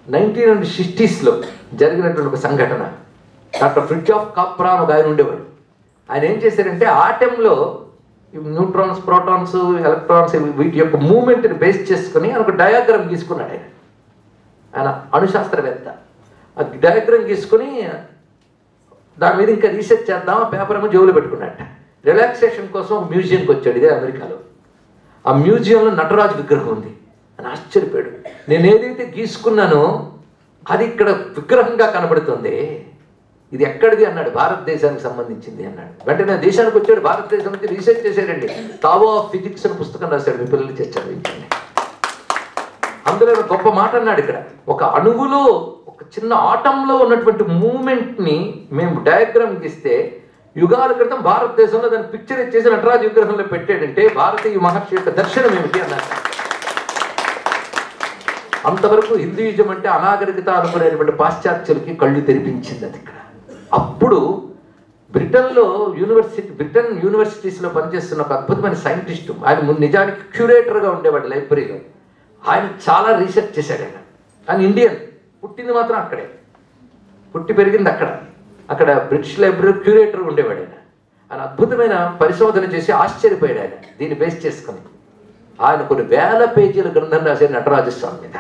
1960s జరిగినటువంటి ఒక సంఘటన. డాక్టర్ ఫ్రిడ్జాఫ్ కాప్రా అని ఒక ఆయన ఉండేవాడు. ఆయన ఏం చేశారంటే ఆటంలో న్యూట్రాన్స్, ప్రోటాన్స్, ఎలక్ట్రాన్స్ వీటి యొక్క మూమెంట్ని బేస్ చేసుకుని ఆయన ఒక డయాగ్రామ్ గీసుకున్నాడు. ఆయన అణుశాస్త్రవేత్త. ఆ డయాగ్రామ్ గీసుకుని దాని మీద ఇంకా రీసెర్చ్ చేద్దాం ఆ పేపర్ ఏమో జోబులో పెట్టుకున్నట్ట. రిలాక్సేషన్ కోసం ఒక మ్యూజియంకి వచ్చాడు, ఇదే అమెరికాలో. ఆ మ్యూజియంలో నటరాజు విగ్రహం ఉంది అని ఆశ్చర్యపోయాడు. నేను ఏదైతే గీసుకున్నానో అది ఇక్కడ విగ్రహంగా కనబడుతుంది, ఇది ఎక్కడిది అన్నాడు. భారతదేశానికి సంబంధించింది అన్నాడు. వెంటనే దేశానికి వచ్చాడు, భారతదేశం నుంచి రీసెర్చ్ చేశాడండి. టావో ఆఫ్ ఫిజిక్స్ అని పుస్తకం రాశాడు, మీ పిల్లలు చదివించండి. అందులో గొప్ప మాట అన్నాడు. ఇక్కడ ఒక అణువులో ఒక చిన్న ఆటంలో ఉన్నటువంటి మూమెంట్ని మేము డయాగ్రామ్ గీస్తే యుగాల క్రితం భారతదేశంలో దాన్ని పిక్చర్ ఇచ్చేసి నటరాజు విగ్రహంలో పెట్టాడంటే భారతీయ మహర్షి యొక్క దర్శనం ఏమిటి అన్నారు. అంతవరకు హిందూయిజం అంటే అనాగరికత అనుకునేటువంటి పాశ్చాత్యులకి కళ్ళు తెరిపించింది అది. ఇక్కడ అప్పుడు బ్రిటన్ యూనివర్సిటీస్లో పనిచేస్తున్న ఒక అద్భుతమైన సైంటిస్టు, ఆయన నిజానికి క్యూరేటర్గా ఉండేవాడు లైబ్రరీలో. ఆయన చాలా రీసెర్చ్ చేశాడు. ఆయన ఇండియన్, పుట్టింది మాత్రం అక్కడే, పుట్టి పెరిగింది అక్కడ బ్రిటిష్ లైబ్రరీ క్యూరేటర్ ఉండేవాడు. ఆయన అద్భుతమైన పరిశోధన చేసి ఆశ్చర్యపోయాడు. ఆయన దీన్ని బేస్ చేసుకుని ఆయన కొన్ని 1000 పేజీల గ్రంథం రాశాడు నటరాజస్వామి మీద.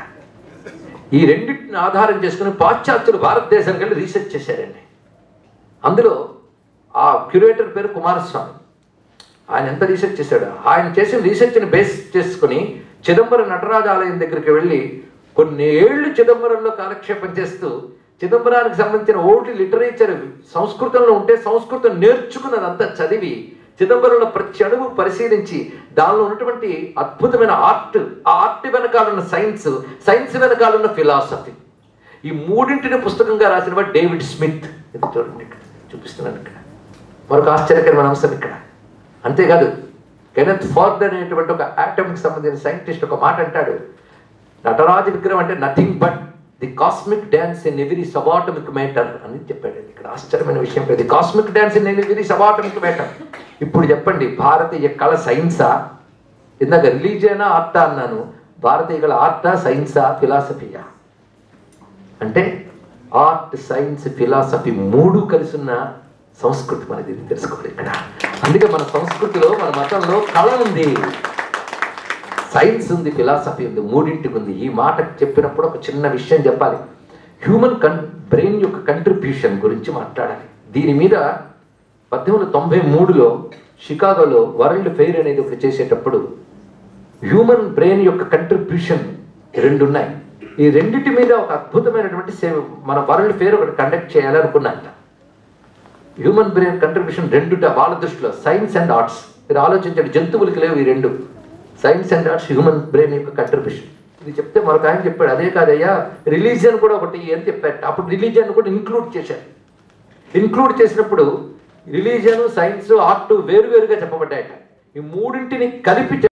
ఈ రెండింటిని ఆధారం చేసుకుని పాశ్చాత్యులు భారతదేశానికి వెళ్ళి రీసెర్చ్ చేశారండి. అందులో ఆ క్యూరేటర్ పేరు కుమారస్వామి. ఆయన ఎంత రీసెర్చ్ చేశాడు, ఆయన చేసిన రీసెర్చ్ని బేస్ చేసుకుని చిదంబరం నటరాజ ఆలయం దగ్గరికి వెళ్ళి కొన్ని ఏళ్ళు చిదంబరంలో కాలక్షేపం చేస్తూ చిదంబరానికి సంబంధించిన ఓల్డ్ లిటరేచర్ సంస్కృతంలో ఉంటే సంస్కృతం నేర్చుకున్నదంతా చదివి చిదంబరంలో ప్రతి అడుగు పరిశీలించి దానిలో ఉన్నటువంటి అద్భుతమైన ఆర్ట్, ఆ ఆర్ట్ వెనకాలన్న సైన్స్ వెనకాలన్న ఫిలాసఫీ, ఈ మూడింటిని పుస్తకంగా రాసిన వాడు డేవిడ్ స్మిత్. ఇది చూడండి, ఇక్కడ చూపిస్తున్నాను. ఇక్కడ మరొక ఆశ్చర్యకరమైన అంశం ఇక్కడ. అంతేకాదు, కెనెత్ ఫోర్డ్ అనేటువంటి ఒక ఆటమ్కి సంబంధించిన సైంటిస్ట్ ఒక మాట అంటాడు, నటరాజు విగ్రహం అంటే nothing but the cosmic dance in every subatomic matter అని చెప్పాడు. ఇక్కడ ఆశ్చర్యమైన విషయం, the cosmic dance in every subatomic matter. ఇప్పుడు చెప్పండి, భారతీయ కళ సైన్సా? ఇందాక రిలీజియనా ఆర్టా అన్నాను. భారతీయ కళ ఆర్టా, సైన్సా, ఫిలాసఫీయా? అంటే ఆర్ట్, సైన్స్, ఫిలాసఫీ మూడు కలిసి ఉన్న సంస్కృతి మనది తెలుసుకోవాలి ఇక్కడ. అందుకే మన సంస్కృతిలో, మన మతంలో కళ ఉంది, సైన్స్ ఉంది, ఫిలాసఫీ ఉంది, మూడింటికి ఉంది. ఈ మాట చెప్పినప్పుడు ఒక చిన్న విషయం చెప్పాలి. హ్యూమన్ బ్రెయిన్ యొక్క కంట్రిబ్యూషన్ గురించి మాట్లాడాలి. దీని మీద 1893లో షికాగోలో వరల్డ్ ఫెయిర్ అనేది ఒకటి చేసేటప్పుడు హ్యూమన్ బ్రెయిన్ యొక్క కంట్రిబ్యూషన్ 2 ఉన్నాయి. ఈ రెండింటి మీద ఒక అద్భుతమైనటువంటి మన వరల్డ్ ఫెయిర్ ఒకటి కండక్ట్ చేయాలనుకున్నాక హ్యూమన్ బ్రెయిన్ కంట్రిబ్యూషన్ 2 వాళ్ళ దృష్టిలో సైన్స్ అండ్ ఆర్ట్స్. మీరు ఆలోచించండి, జంతువులకి లేవు ఈ 2, science and arts, human brain యొక్క కంట్రిబ్యూషన్. ఇది చెప్తే మరొక ఆయన చెప్పాడు, అదే కాదయ్యా రిలీజియన్ కూడా ఒకటి అని చెప్పారు. అప్పుడు రిలీజియన్ కూడా ఇంక్లూడ్ చేశారు. ఇంక్లూడ్ చేసినప్పుడు రిలీజియన్, సైన్స్, ఆర్ట్ వేరువేరుగా చెప్పబడ్డాయట. ఈ మూడింటిని కలిపి